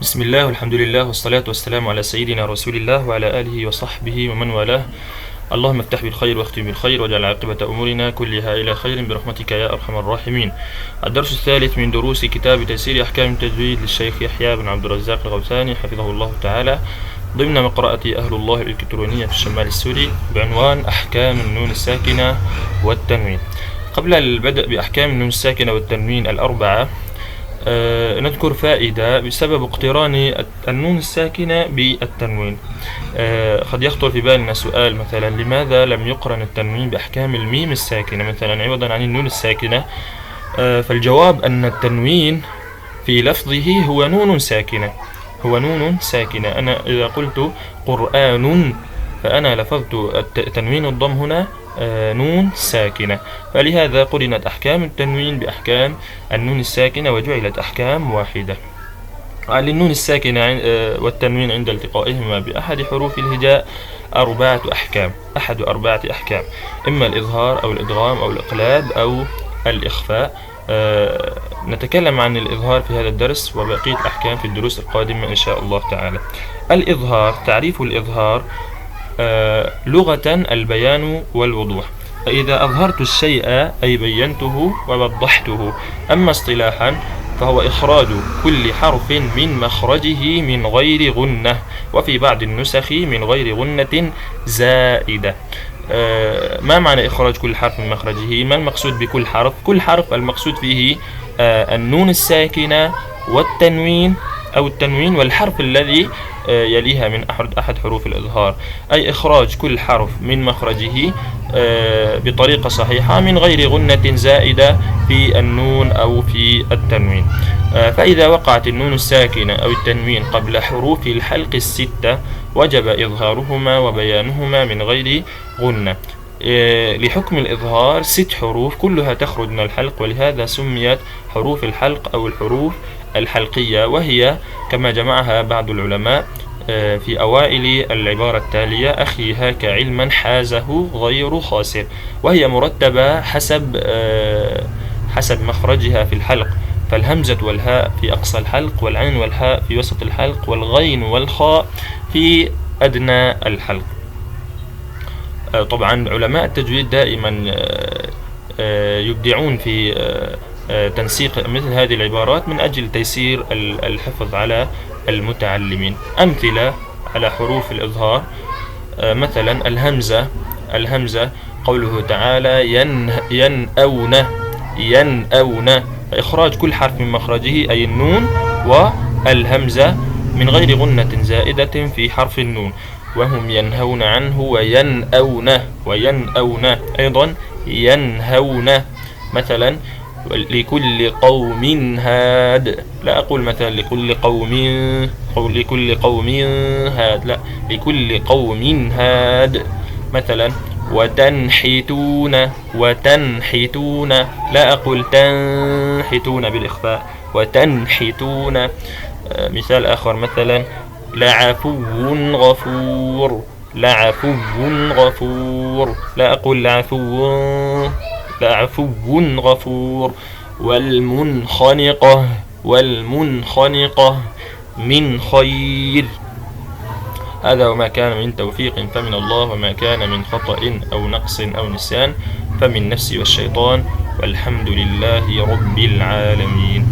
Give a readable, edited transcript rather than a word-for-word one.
بسم الله والحمد لله والصلاة والسلام على سيدنا رسول الله وعلى آله وصحبه ومن والاه. اللهم افتح بالخير واختم بالخير واجعل عاقبة أمورنا كلها إلى خير برحمتك يا أرحم الراحمين. الدرس الثالث من دروس كتاب تيسير أحكام التجويد للشيخ يحيى بن عبد الرزاق الغوثاني حفظه الله تعالى، ضمن مقرأة أهل الله الإلكترونية في الشمال السوري بعنوان أحكام النون الساكنة والتنوين. قبل البدء بأحكام النون الساكنة والتنوين الأربعة، نذكر فائدة بسبب اقتران النون الساكنة بالتنوين. قد يخطر في بالنا سؤال، مثلا لماذا لم يقرن التنوين بأحكام الميم الساكنة مثلا عوضا عن النون الساكنة؟ فالجواب أن التنوين في لفظه هو نون ساكنة، هو نون ساكنة. أنا إذا قلت قرآن فأنا لفظت تنوين الضم هنا نون ساكنة، فلهذا قرنت أحكام التنوين بأحكام النون الساكنة وجعلت أحكام واحدة. للنون الساكنة والتنوين عند التقائهما بأحد حروف الهجاء أحد أربعة أحكام، إما الإظهار أو الإدغام أو الإقلاب أو الإخفاء. نتكلم عن الإظهار في هذا الدرس وبقية الأحكام في الدروس القادمة إن شاء الله تعالى. الإظهار، تعريف الإظهار لغة البيان والوضوح، فإذا أظهرت الشيء أي بينته ووضحته. أما اصطلاحا فهو إخراج كل حرف من مخرجه من غير غنة، وفي بعض النسخ من غير غنة زائدة. ما معنى إخراج كل حرف من مخرجه؟ ما المقصود بكل حرف؟ كل حرف المقصود فيه النون الساكنة والتنوين أو التنوين والحرف الذي يليها من أحد حروف الإظهار، أي إخراج كل حرف من مخرجه بطريقة صحيحة من غير غنة زائدة في النون أو في التنوين. فإذا وقعت النون الساكنة أو التنوين قبل حروف الحلق الستة وجب إظهارهما وبيانهما من غير غنة. لحكم الإظهار 6 حروف كلها تخرج من الحلق، ولهذا سميت حروف الحلق أو الحروف الحلقية، وهي كما جمعها بعض العلماء في أوائل العبارة التالية: أخي هاك علما حازه غير خاسر، وهي مرتبة حسب مخرجها في الحلق، فالهمزة والهاء في أقصى الحلق، والعين والحاء في وسط الحلق، والغين والخاء في أدنى الحلق. طبعا علماء التجويد دائما يبدعون في تنسيق مثل هذه العبارات من أجل تيسير الحفظ على المتعلمين. أمثلة على حروف الإظهار: مثلا الهمزة قوله تعالى ينأون، إخراج كل حرف من مخرجه أي النون والهمزة من غير غنة زائدة في حرف النون، وهم ينهون عنه وينأون أيضا ينهون. مثلا لكل قوم هاد، لا أقول مثلا لكل قوم هاد، لا، لكل قوم هاد. مثلا وتنحتون، لا أقول تنحتون بالإخفاء، وتنحتون. مثال آخر مثلا لعفو غفور، لا أقول لعفو غفور. والمنخنقة من خير. هذا وما كان من توفيق فمن الله، وما كان من خطأ أو نقص أو نسيان فمن نفسي والشيطان، والحمد لله رب العالمين.